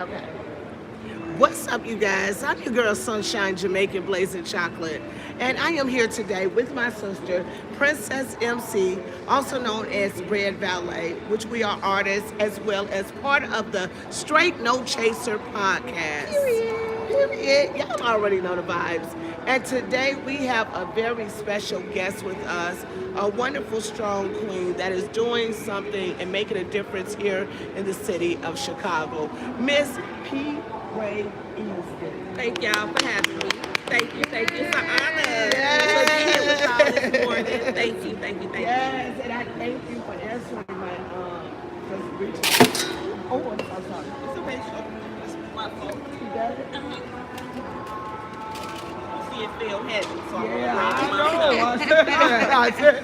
Okay. What's up, you guys? I'm your girl, Sunshine Jamaican Blazing Chocolate, and I am here today with my sister, Princess MC, also known as Red Valet, which we are artists as well as part of the Straight No Chaser podcast. Period. Y'all already know the vibes. And today we have a very special guest with us, a wonderful, strong queen that is doing something and making a difference here in the city of Chicago. Miss P. Ray Easton. Thank y'all for having me. Thank you. It's an honor to be here with Yes. y'all this morning. Thank you. Yes, and I thank you for answering my just reaching. Oh, I'm so sorry. It's okay, sure. It's my fault. You got it? See it feel heavy, so I'm Yeah, gonna I know. I said,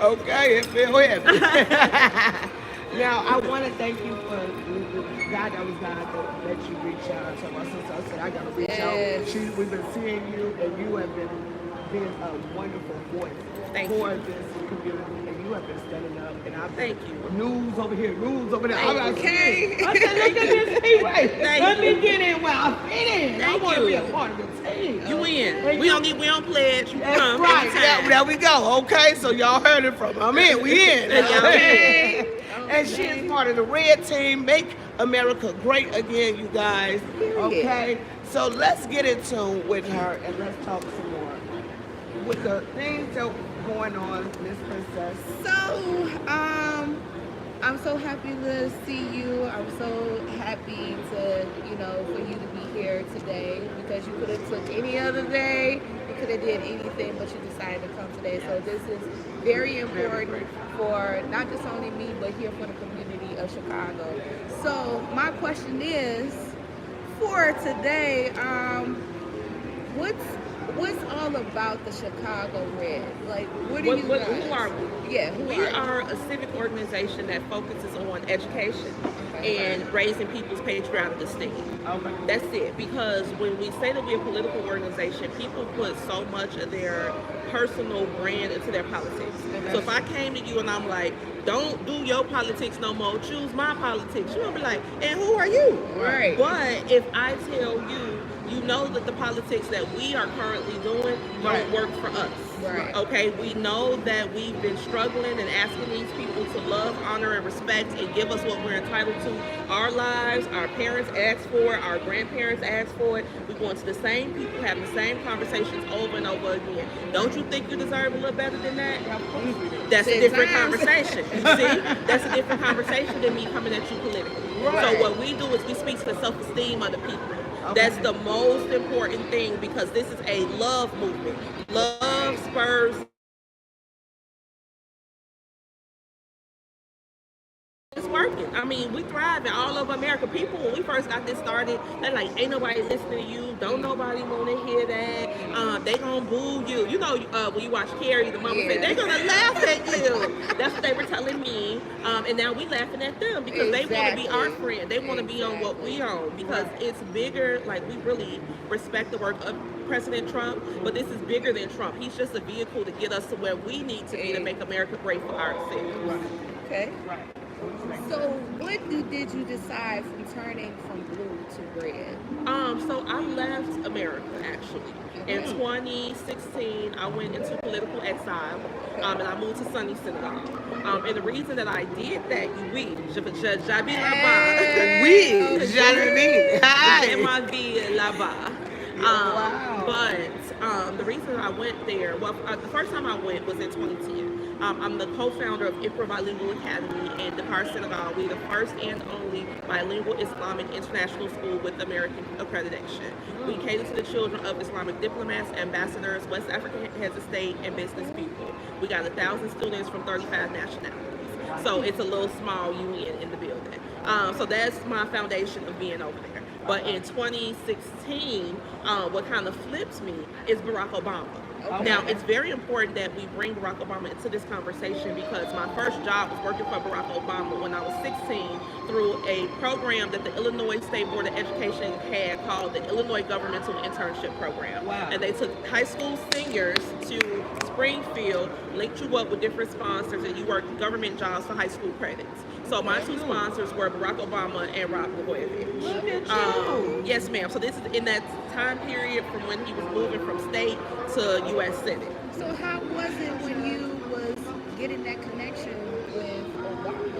okay, it feel heavy. Now, I want to thank you for God. That was God that let you reach out to my sister. I said, I got to reach Yes. out. We've been seeing you, and you have been being a wonderful voice Thank for you. this community, and you have been standing up. And I've been Thank you. news over here, news over there. I'm Thank like, you. okay. I said, look at this thing right. Thank Let you. me get in where I fit in. I Thank want to you. be a part of the team. You in. And We don't pledge. You That's come right. anytime. Yeah, there we go. Okay, so y'all heard it from I'm in. We in. Okay. And she is part of the red team. Make America great again, you guys. Okay. So let's get in tune with her and let's talk some more. With the things that are going on, Miss Princess. I'm so happy to see you. I'm so happy to, for you to be here today because you could have took any other day. You could have did anything, but you decided to come today. So this is very important for not just only me, but here for the community of Chicago. So my question is, for today, what's all about the Chicago Red? Like, what do you guys? Who are we? Yeah, who We are you? are a civic organization that focuses on education and raising people's patriotic esteem. Okay. That's it. Because when we say that we're a political organization, people put so much of their personal brand into their politics. So if I came to you and I'm like, don't do your politics no more, choose my politics, you're gonna be like, and who are you? Right. But if I tell you, you know that the politics that we are currently doing don't work for us. Right. Okay, we know that we've been struggling and asking these people to love, honor, and respect and give us what we're entitled to. Our lives, our parents asked for it, our grandparents asked for it. We're going to the same people, having the same conversations over and over again. Don't you think you deserve a little better than that? That's a different conversation. You see? That's a different conversation than me coming at you politically. Right. So what we do is we speak to the self-esteem of the people. That's the most important thing because this is a love movement. Love spurs. It's working. I mean, we thriving all over America. People, when we first got this started, they're like, ain't nobody listening to you. Don't nobody want to hear that. They gonna boo you. You know, when you watch Carrie, the mama said, they're gonna laugh at you. That's what they were telling me. And now we laughing at them because they want to be our friend. They want to be on what we own because it's bigger. Like, we really respect the work of President Trump, but this is bigger than Trump. He's just a vehicle to get us to where we need to be to make America great for ourselves. Okay. So what did you decide from turning from blue to red? So I left America actually. In 2016, I went into political exile, and I moved to sunny Senegal. And the reason that I did that, j'habite là-bas. Oui, j'arrive. J'aime ma vie là-bas. But the reason I went there, the first time I went was in 2010. I'm the co-founder of IPRA Bilingual Academy in Dakar, Senegal. We're the first and only bilingual Islamic international school with American accreditation. We cater to the children of Islamic diplomats, ambassadors, West African heads of state, and business people. We got 1,000 students from 35 nationalities. So it's a little small UN in the building. So that's my foundation of being over there. But in 2016, what kind of flipped me is Barack Obama. Okay. Now, it's very important that we bring Barack Obama into this conversation because my first job was working for Barack Obama when I was 16 through a program that the Illinois State Board of Education had called the Illinois Governmental Internship Program. Wow. And they took high school seniors to Springfield, linked you up with different sponsors, and you worked government jobs for high school credits. So my two sponsors were Barack Obama and Rob Blagojevich. Look at you. Yes, ma'am. So this is in that time period from when he was moving from state to U.S. Senate. So how was it when you was getting that connection with Obama?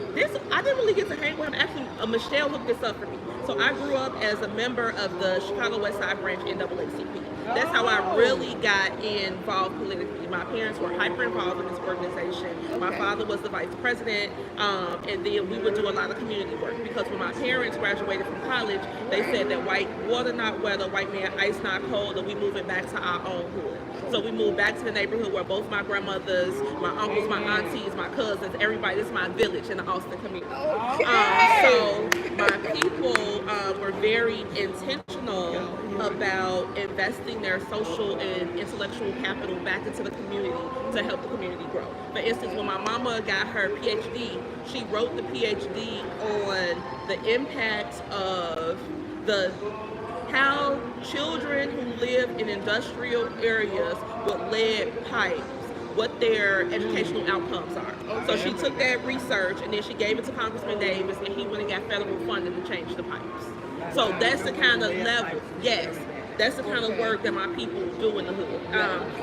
I didn't really get to hang with him. Actually, Michelle hooked this up for me. So I grew up as a member of the Chicago West Side branch NAACP. That's how I really got involved politically. My parents were hyper involved in this organization. My father was the vice president, and then we would do a lot of community work because when my parents graduated from college, they said that white water not weather, white man ice not cold, and we moving back to our own hood. So we moved back to the neighborhood where both my grandmothers, my uncles, my aunties, my cousins, everybody, this is my village in the Austin community. So my people were very intentional about investing their social and intellectual capital back into the community to help the community grow. For instance, when my mama got her PhD, she wrote the PhD on the impact of how children who live in industrial areas with lead pipes, what their educational outcomes are. So she took that research and then she gave it to Congressman Davis, and he went and got federal funding to change the pipes. So that's the kind of level, yes, that's the kind of work that my people do in the hood.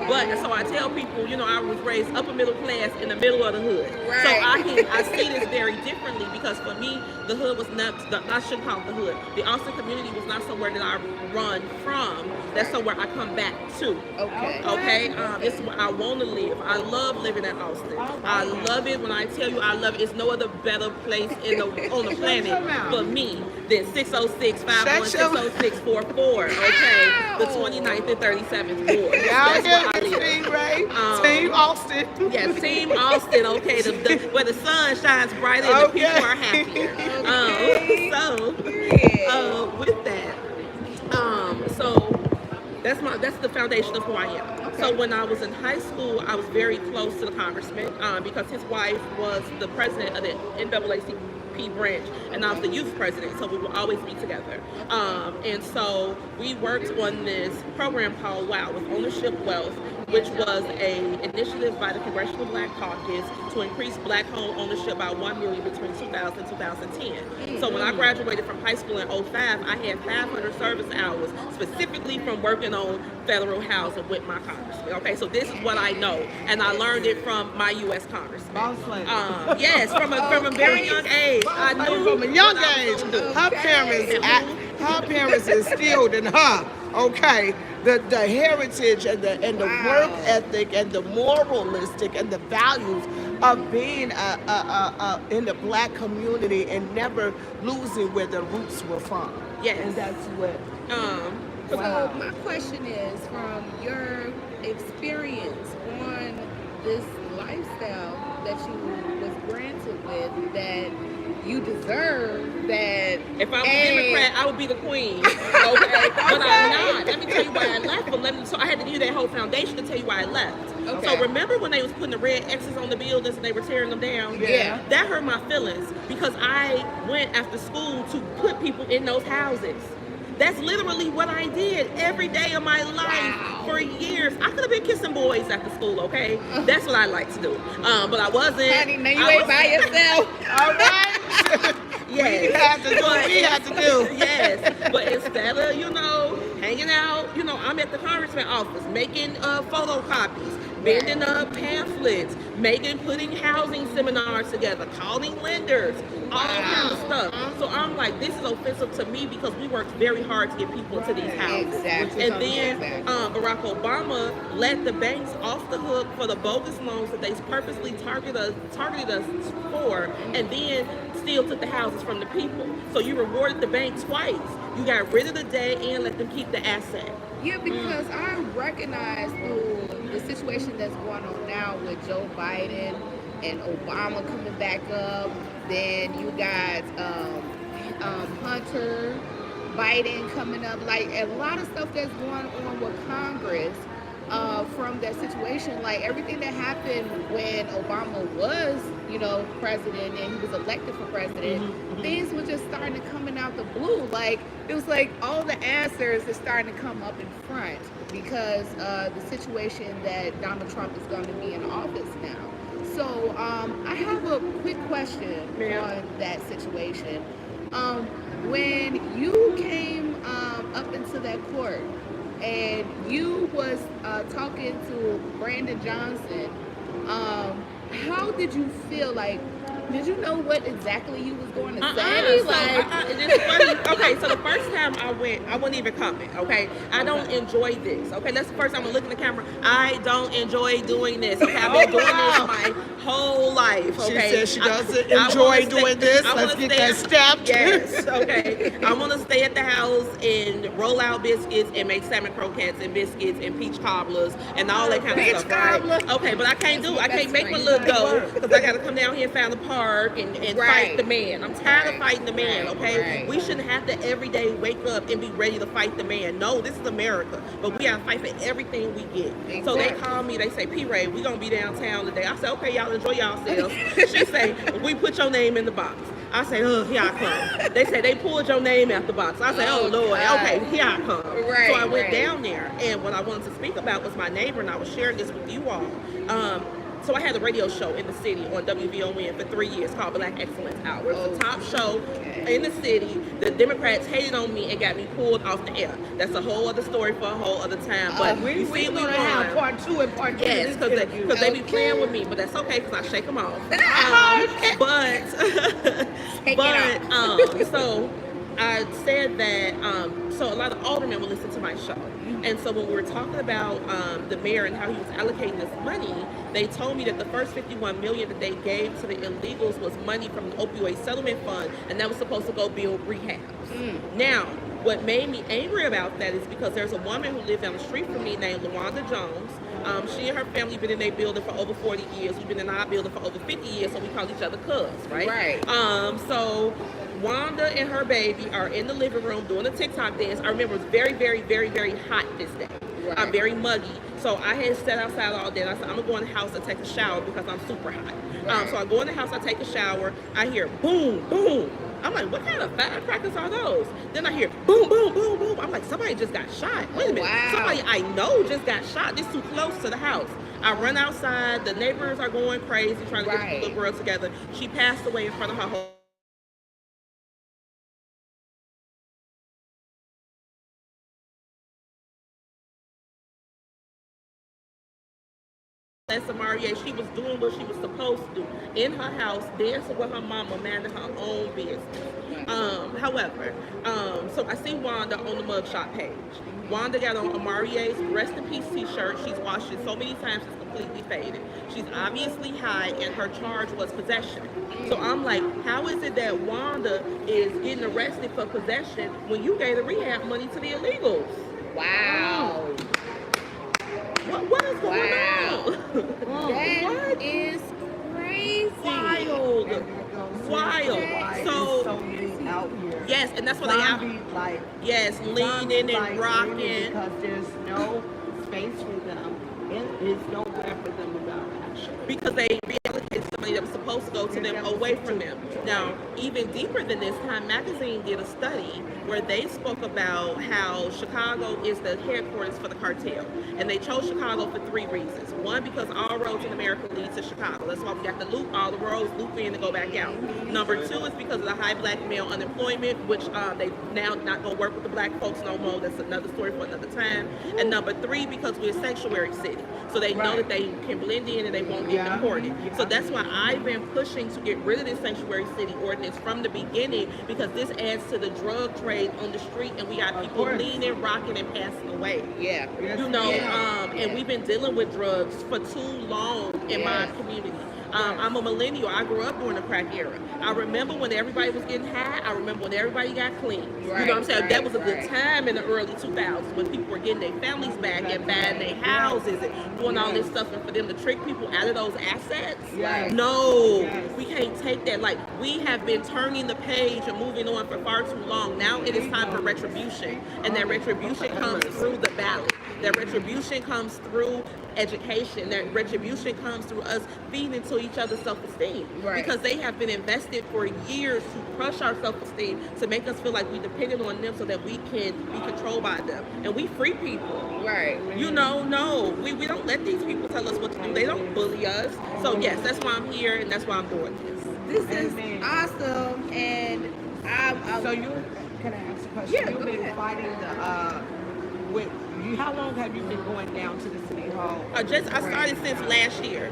But so I tell people, I was raised upper middle class in the middle of the hood. So I see this very differently because for me, the hood was not, I shouldn't call it the hood. The Austin community was not somewhere that I run from. That's somewhere I come back to. Okay. It's where I want to live. I love living in Austin. I love it. When I tell you I love it, it's no other better place on the planet for me than 606-516-0644. Okay. The 29th and 37th Ward. That's where I live. Team Ray, Team Austin. Yes, Team Austin. Okay, where the sun shines brighter and the people are happier. With that, so that's the foundation of who I am. So when I was in high school, I was very close to the congressman because his wife was the president of the NAACP branch, and I was the youth president, so we would always be together. And so we worked on this program called WOW, with Ownership Wealth, which was an initiative by the Congressional Black Caucus to increase black home ownership by 1 million between 2000 and 2010. So when I graduated from high school in 2005, I had 500 service hours specifically from working on federal housing with my congressman. Okay, so this is what I know, and I learned it from my U.S. congressman. Yes, from a very young age. I knew from a young age. Her parents instilled in her. Okay, the heritage and the work ethic and the moralistic and the values of being in the black community and never losing where the roots were from. Yes, and that's what. So my question is, from your experience on this lifestyle that you was granted with, that you deserve, that if I was a Democrat, I would be the queen. Okay, but I'm not. Let me tell you why I left. So I had to give you that whole foundation to tell you why I left. So remember when they was putting the red X's on the buildings and they were tearing them down? Yeah. That hurt my feelings because I went after school to put people in those houses. That's literally what I did every day of my life for years. I could have been kissing boys after school, okay? That's what I like to do. But I wasn't. Honey, now you ain't by yourself. All right. Yes. We have to do what we have to do. Yes. But instead of, hanging out, I'm at the congressman's office making photocopies, bending up pamphlets, putting housing seminars together, calling lenders, all kinds of stuff. So I'm like, this is offensive to me because we worked very hard to get people into these houses. Exactly. And then Barack Obama let the banks off the hook for the bogus loans that they purposely targeted us for, and then still took the houses from the people. So you rewarded the bank twice. You got rid of the debt and let them keep the asset. Yeah, because I recognize through the situation that's going on now with Joe Biden and Obama coming back up. Then you got Hunter Biden coming up. Like a lot of stuff that's going on with Congress from that situation. Like everything that happened when Obama was, president and he was elected for president, things were just starting to coming out the blue. Like it was like all the answers are starting to come up in front because the situation that Donald Trump is going to be in office now. So, I have a quick question Ma'am. on that situation. When you came up into that court and you was talking to Brandon Johnson, how did you feel? Like, did you know what exactly he was going to say? It's funny. Okay, so the first time I went, I wasn't even coming. Okay, I don't enjoy this. Okay, that's the first time I look in the camera. I don't enjoy doing this. Okay, I've been doing this my whole life. Okay, She says she doesn't I enjoy wanna doing this. I Let's wanna get stay- that stamped. Yes. Okay, I want to stay at the house and roll out biscuits and make salmon croquettes and biscuits and peach cobblers and all that kind Peach of stuff. cobbler? Right? Okay, but I can't do. I can't make my That's little great. dough because I got to come down here and find the park and Right. fight the man. I'm tired of Right. fighting the man. Right. Okay, Right. we shouldn't have to every day wake up and be ready to fight the man. No, this is America, but we gotta fight for everything we get. So they Exactly. call me. They say, "P. Ray, we gonna be downtown today." I say, "Okay, y'all enjoy yourselves." She say, "We put your name in the box." I say, "Oh, here I come." They say they pulled your name out the box. I say, "Oh, Oh, Lord, God. okay, here I come." Right, So I went right. down there, and what I wanted to speak about was my neighbor, and I was sharing this with you all. So I had a radio show in the city on WVON for 3 years called Black Excellence Hour. It was the top show in the city. The Democrats hated on me and got me pulled off the air. That's a whole other story for a whole other time. But We you see, we gonna have won. part 2 and part 3. Yes, of this interview. because they be playing with me, but that's okay because I shake them off. But Take it but so I said that so a lot of aldermen will listen to my show, and so when we were talking about the mayor and how he was allocating this money, they told me that the first 51 million that they gave to the illegals was money from the opioid settlement fund, and that was supposed to go build rehabs. Now, what made me angry about that is because there's a woman who lived down the street from me named LaWanda Jones. She and her family been in their building for over 40 years. We've been in our building for over 50 years, so we call each other cuz, right? Right. So Wanda and her baby are in the living room doing a TikTok dance. I remember it was very, very, very, very hot this day. Right. I'm very muggy. So I had sat outside all day and I said, I'm gonna go in the house and take a shower because I'm super hot. Right. So I go in the house, I take a shower, I hear boom, boom. I'm like, what kind of firecrackers are those? Then I hear boom, boom, boom, boom. I'm like, somebody just got shot. Wait a minute. Wow. Somebody I know just got shot. This too close to the house. I run outside. The neighbors are going crazy trying to get Right. the little girl together. She passed away in front of her home. Samaria, she was doing what she was supposed to do in her house, dancing with her mama, minding her own business. However, so I see Wanda on the mugshot page. Wanda got on Amarie's Rest in Peace t-shirt. She's washed it so many times it's completely faded. She's obviously high and her charge was possession. So I'm like, how is it that Wanda is getting arrested for possession when you gave the rehab money to the illegals? Wow. What is going Wow. on? That is crazy. Wild. Wild. So So, many out here. yes, and that's what they out. Zombie, like, Yes, leaning and rocking. because there's no space for them. There's nowhere for them to go, actually. Because they reallocated somebody that was supposed to go to them away from them. Now, even deeper than this, Time Magazine did a study where they spoke about how Chicago is the headquarters for the cartel. And they chose Chicago for 3 reasons. One, because all roads in America lead to Chicago. That's why we got to loop all the roads, loop in and go back out. Number 2 is because of the high black male unemployment, which they now not going to work with the black folks no more. That's another story for another time. And number 3, because we're a sanctuary city. So they know that they can blend in and they won't get deported. So that's why I've been pushing to get rid of this sanctuary city ordinance from the beginning, because this adds to the drug trade on the street and we got people leaning, rocking, and passing away. Yeah. You know, Yeah. and we've been dealing with drugs for too long in my Yes. community. I'm a millennial. I grew up during the crack era. I remember when everybody was getting high. I remember when everybody got clean. You know what I'm saying? That was a good time in the early 2000s when people were getting their families back and buying their houses and doing all this stuff. And for them to trick people out of those assets, Yes. no, Yes. we can't take that. Like, we have been turning the page and moving on for far too long. Now it is time for retribution. And that retribution comes through the ballot. That retribution comes through education. That retribution comes through us feeding into each other's self-esteem. Right. Because they have been invested for years to crush our self-esteem, to make us feel like we depended on them so that we can be controlled by them. And we free people. Right. You know, no, we don't let these people tell us what to do. They don't bully us. So yes, that's why I'm here and that's why I'm doing this. This is awesome, and I'm So you, can I ask a question? Yeah, You've go been ahead. fighting with you. How long have you been going down to the city hall? I started since last year.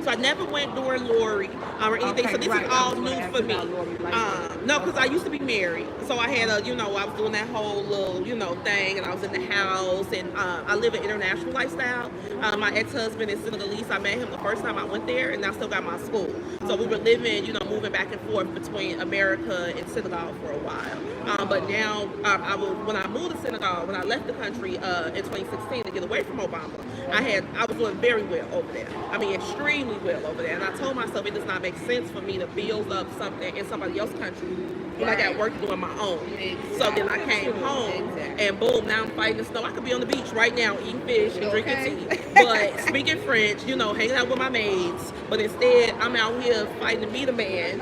So I never went during Lori or anything. Okay, So this right. is I all was gonna new ask for me. about Lori Lightfoot. No, because I used to be married. So I had I was doing that whole little, thing, and I was in the house, and I live an international lifestyle. My ex-husband is Senegalese. I met him the first time I went there, and I still got my school. So we were living, moving back and forth between America and Senegal for a while. But now, when I moved to Senegal, when I left the country in 2016 to get away from Obama, I was doing very well over there. I mean, extremely well over there. And I told myself it does not make sense for me to build up something in somebody else's country when I got work to do on my own. So then I came home, and boom, now I'm fighting the snow. I could be on the beach right now eating fish and drinking tea, but speaking French, hanging out with my maids. But instead, I'm out here fighting to be the man,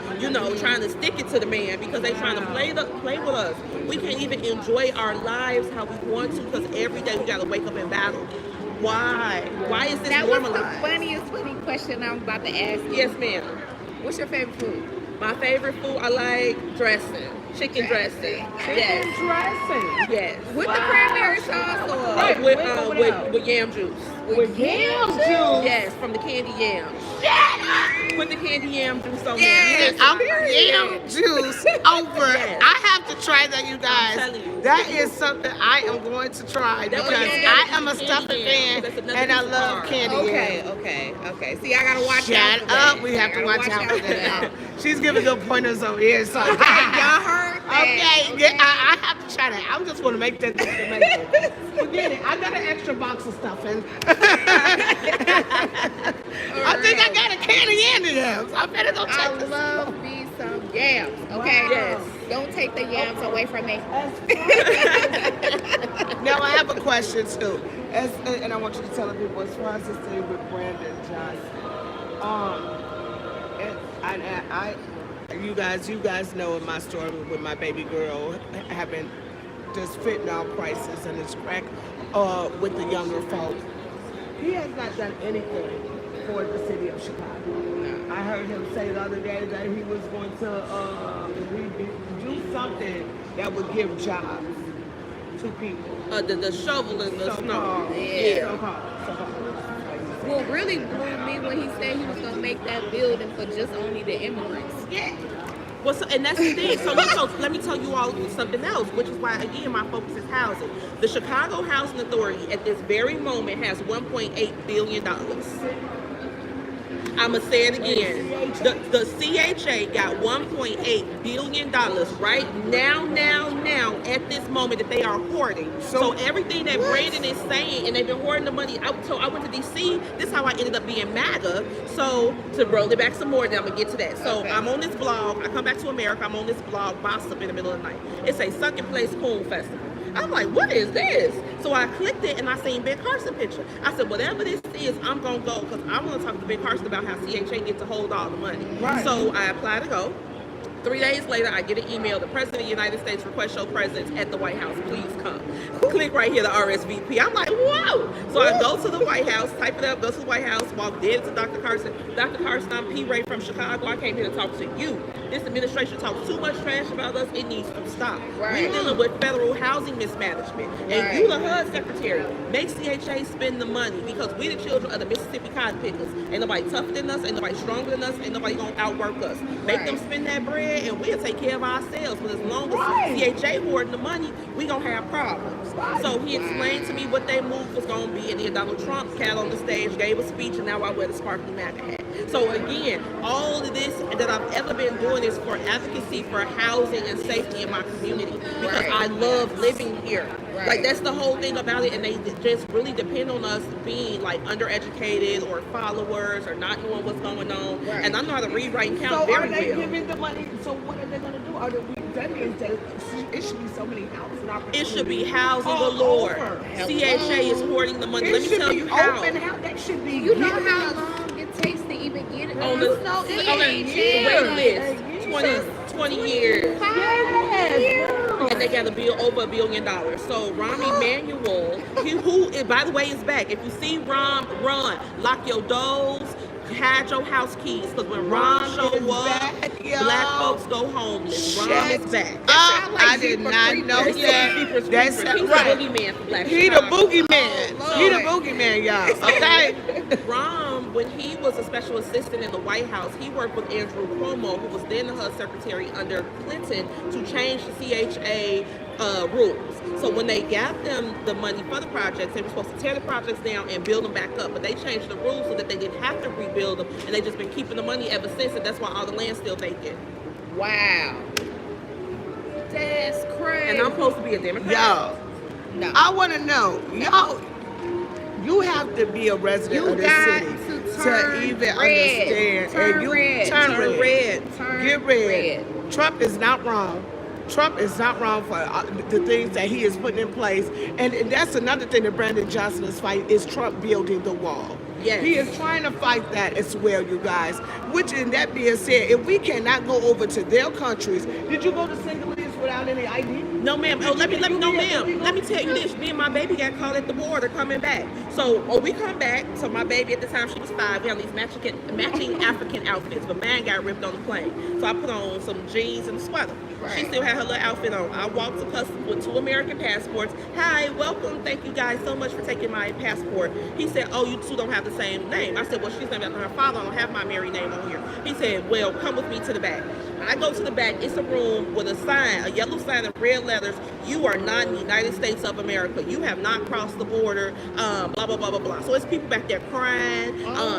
trying to stick it to the man because they trying to play with us. We can't even enjoy our lives how we want to because every day we got to wake up in battle. Why? Why is this That was normalized? the funny question I'm about to ask you. Yes, ma'am. What's your favorite food? My favorite food, I like dressing. Chicken dressing. Yes. Dressing. Yes. With the cranberry sauce or Right, without? with yam juice. With yam juice. Yes, from the candy yam. Put the candy yam juice on Yes. there. I'm yam juice over. Yes. I have to try that, you guys. telling you. That is something I am going to try That because way you I gotta am a eat stuffing candy fan yam, 'cause that's another and I piece of love art. candy yam. Okay. See, I gotta watch out Shut for that. up. We have I to gotta watch out for that. that. She's giving good pointers over here. So Y'all heard that? Okay, yeah, I have to try that. I just want to make that amazing. Forget it. I got an extra box of stuffing. I think I got a can of candy yams. I better go check I this love out. me some yams. Okay. Wow. Yes. Don't take the yams away from me. Now I have a question too, and I want you to tell the people as far as this thing with Brandon Johnson. And you guys know my story with my baby girl having this fentanyl crisis and this crack with the younger folks. He has not done anything for the city of Chicago. I heard him say the other day that he was going to do something that would give jobs to people. The shovel in the snow. What really blew me when he said he was gonna make that building for just only the immigrants. Yeah. Well, and that's the thing. So let me tell you all something else, which is why, again, my focus is housing. The Chicago Housing Authority at this very moment has $1.8 billion. I'm going to say it again. The CHA got $1.8 billion right now at this moment that they are hoarding. So everything that Brandon is saying, and they've been hoarding the money. So I went to D.C. This is how I ended up being MAGA. So to roll it back some more, then I'm going to get to that. So I'm on this blog. I come back to America. I'm on this blog, Gossip, in the middle of the night. It's a Sunken Place Coon Festival. I'm like, what is this? So I clicked it and I seen Ben Carson picture. I said, whatever this is, I'm gonna go because I want to talk to Ben Carson about how CHA gets to hold all the money. Right. So I applied to go. 3 days later, I get an email. The President of the United States requests your presence at the White House. Please come. Click right here, the RSVP. I'm like, whoa. So I go to the White House, type it up, go to the White House, walk dead to Dr. Carson. Dr. Carson, I'm P. Ray from Chicago. I came here to talk to you. This administration talks too much trash about us. It needs to stop. Right. We're dealing with federal housing mismanagement. And you, the HUD secretary, make CHA spend the money because we the children of the Mississippi cotton pickers. Ain't nobody tougher than us, ain't nobody stronger than us, ain't nobody gonna outwork us. Make them spend that bread and we'll take care of ourselves. But as long as CHA hoarding the money, we gonna have problems. So he explained to me what their move was gonna be, and then Donald Trump got on the stage, gave a speech, and now I wear the sparkly MAGA hat. So again, all of this that I've ever been doing is for advocacy for housing and safety in my community because I love living here. Like that's the whole thing about it, and they just really depend on us being like undereducated or followers or not knowing what's going on. And I know how to read, write, and count So very are they well. giving the money? So what are they going to do? Are they that means that it should be so many housing opportunities. It should be housing all galore. over. CHA is hoarding the money. It Let me should tell be you how. open house. That should be. You know giving how us- long it takes to even get it On you the, know, on the CHA. wait list, 20 years. Yes. And they got over $1 billion. So Rahm Emanuel, who by the way is back. If you see Rahm, run, lock your doors, hide your house keys, because when Rahm show is up, back, y'all. black folks go homeless. Rahm is back. I did not know that. That's He's right. the boogeyman for black He the Chicago. boogeyman. Oh, He the Lord. boogeyman, y'all. Okay. Rahm, when he was a special assistant in the White House, he worked with Andrew Cuomo, who was then the HUD secretary under Clinton, to change the CHA rules. So when they got them the money for the projects, they were supposed to tear the projects down and build them back up. But they changed the rules so that they didn't have to rebuild them, and they just been keeping the money ever since, and that's why all the land's still vacant. Wow. That's crazy. And I'm supposed to be a Democrat. Y'all, No. I want to know, y'all, you have to be a resident You of the got city to turn even red. understand. Turn and you red. turn Turn red. Turn Get red. Trump is not wrong. Trump is not wrong for the things that he is putting in place. And that's another thing that Brandon Johnson is fighting, is Trump building the wall. Yes. He is trying to fight that as well, you guys. Which, in that being said, if we cannot go over to their countries, did you go to Singapore without any ID? No, ma'am. Oh, let me no, ma'am. Let me tell you this. Me and my baby got caught at the border coming back. So, we come back. So my baby at the time, she was 5. We have these matching African outfits, but mine got ripped on the plane. So I put on some jeans and a sweater. She Right. still had her little outfit on. I walked to customs with 2 American passports. Hi, welcome. Thank you guys so much for taking my passport. He said, oh, you two don't have the same name. I said, well, she's named after her father. I don't have my married name on here. He said, well, come with me to the back. I go to the back. It's a room with a sign, a yellow sign in red letters. You are not in the United States of America. You have not crossed the border. Blah blah blah blah blah. So it's people back there crying.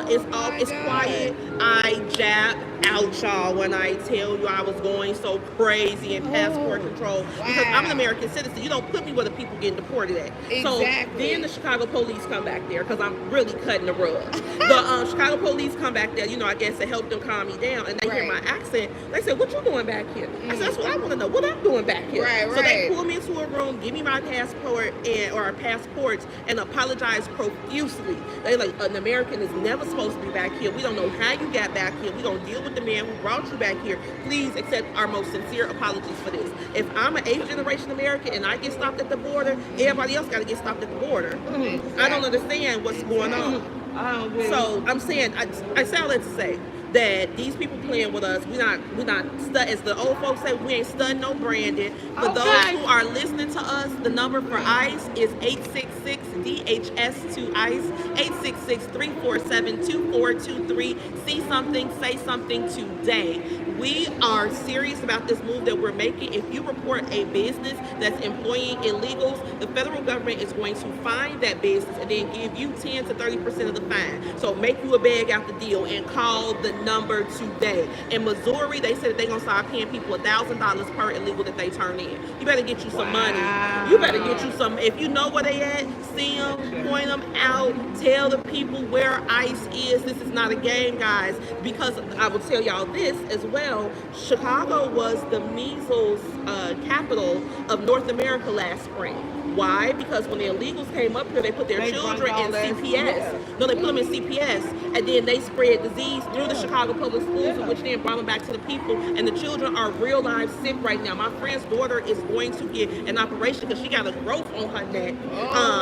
It's God. quiet. I jab out, y'all, when I tell you I was going so crazy in passport control because I'm an American citizen. You don't put me where the people getting deported at. Exactly. So then the Chicago police come back there because I'm really cutting the rug. The Chicago police come back there, I guess, to help them calm me down, and they hear my accent. They say, what you doing back here? I said, that's what I want to know. What I'm doing back here? Right, So they right. pull me into a room, give me my passport or our passports, and apologize profusely. They like, an American is never supposed to be back here. We don't know how you got back here. We don't deal with the man who brought you back here. Please accept our most sincere apologies for this. If I'm an 8th generation American and I get stopped at the border, everybody else got to get stopped at the border. I don't understand what's going on. So I'm saying, I say all that to say that these people playing with us, we not as the old folks say, we ain't studying no Brandon. For those who are listening to us, the number for ICE is 866-DHS2-ICE, 866-347-2423. See something, say something today. We are serious about this move that we're making. If you report a business that's employing illegals, the federal government is going to find that business and then give you 10 to 30% of the fine. So make you a bag out the deal and call the number today. In Missouri, they said that they're going to start paying people $1,000 per illegal that they turn in. You better get you some money. You better get you some. If you know where they at, see them, point them out, tell the people where ICE is. This is not a game, guys, because I will tell y'all this as well. Chicago was the measles capital of North America last spring. Why? Because when the illegals came up here, they put their children in CPS. No, they put them in CPS, and then they spread disease through the Chicago public schools, which then brought them back to the people. And the children are real life sick right now. My friend's daughter is going to get an operation because she got a growth on her neck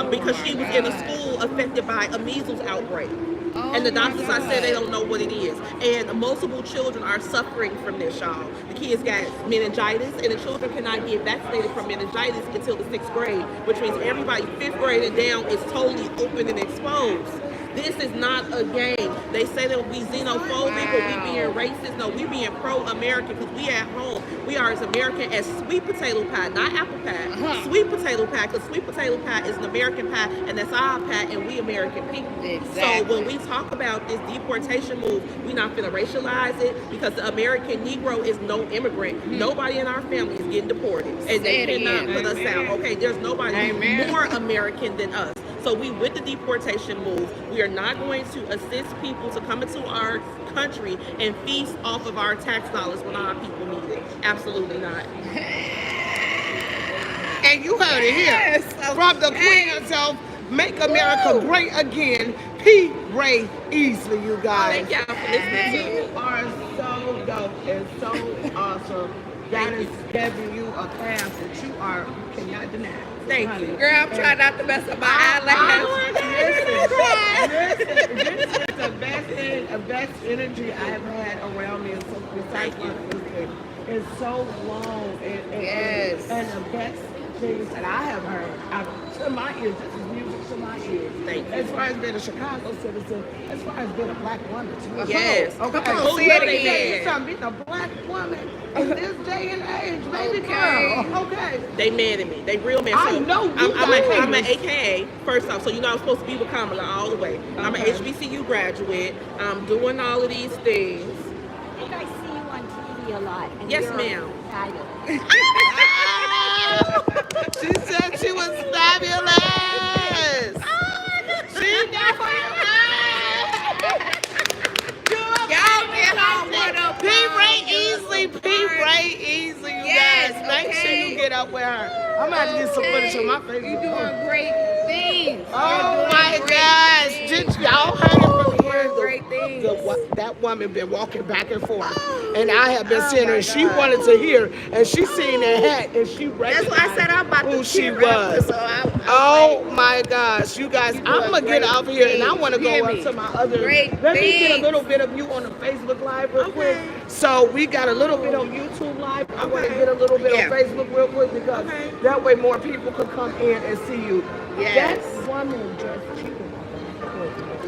because she was in a school affected by a measles outbreak. And the doctors I said they don't know what it is. And multiple children are suffering from this, y'all. The kids got meningitis, and the children cannot get vaccinated from meningitis until the 6th grade, which means everybody 5th grade and down is totally open and exposed. This is not a game. They say that we xenophobic or we being racist. No, we being pro-American because we at home. We are as American as sweet potato pie, not apple pie. Sweet potato pie, because sweet potato pie is an American pie, and that's our pie, and we American people. Exactly. So when we talk about this deportation move, we're not gonna racialize it because the American Negro is no immigrant. Nobody in our family is getting deported, and they cannot put us out. Okay, there's nobody more American than us. So we, with the deportation move, we are not going to assist people to come into our country and feast off of our tax dollars when our people need it. Absolutely not. And you heard it here from the queen herself. Make America great again. P. Ray Easley, you guys. Thank y'all for listening to You me. are so dope and so awesome. God is giving you a path that you cannot deny. Thank Honey. you. Girl, I'm trying not to mess up my eyelashes. Listen, this is the best thing, the best energy I've had around me. And so besides my sister, it's so long Yes. and the best things that I have heard to my ears. This is music to my ears. Thank you. As far as being a Chicago citizen, as far as being a black woman too. Yes. Okay. Come on, So say let it me tell you again. something. Being a black woman in this day and age, baby Okay. girl. Okay. They mad at me. They real mad. I So know you I'm an guys. AKA, first off, so you know I'm supposed to be with Kamala all the way. I'm an Okay. HBCU graduate. I'm doing all of these things. And I see you on TV a lot. And Yes, you're ma'am. fabulous. She said she was fabulous. She got Y'all get home with a P. Ray Easley, P. Ray Easley, you Yes, guys. Make sure okay. you get up with her. I'm about to get some footage on my Facebook. You doing great things. Oh You're my doing great gosh! things. Did y'all heard it from You're where doing great things. that woman been walking back and forth, and I have been Oh seeing her. my And she God. wanted to hear, and she seen that hat, and she That's why I said I'm about who to she tear up, was. so I Oh like, my gosh, you guys! You I'm doing gonna get great off here, and I things. want to Hear go up me. to my other. Great Let me get a things. little bit of you on the Facebook Live real quick. So we got a little bit on YouTube Live. I want to get a little bit Yeah. on Facebook real quick because that way more people can come in and see you. Yes. That woman just cheated.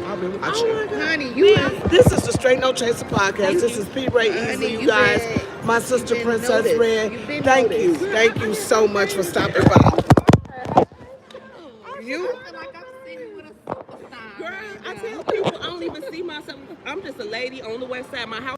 I've been Oh watching. honey, you This is the Straight No Chaser podcast. This is P. Ray Honey, Easley, you you guys. been- My sister you've been Princess noticed. Red. You've been Thank you. noticed. Thank you so much for stopping by. you I feel like I'm sitting with a superstar. Girl, I tell people I don't even see myself. I'm just a lady on the west side. My house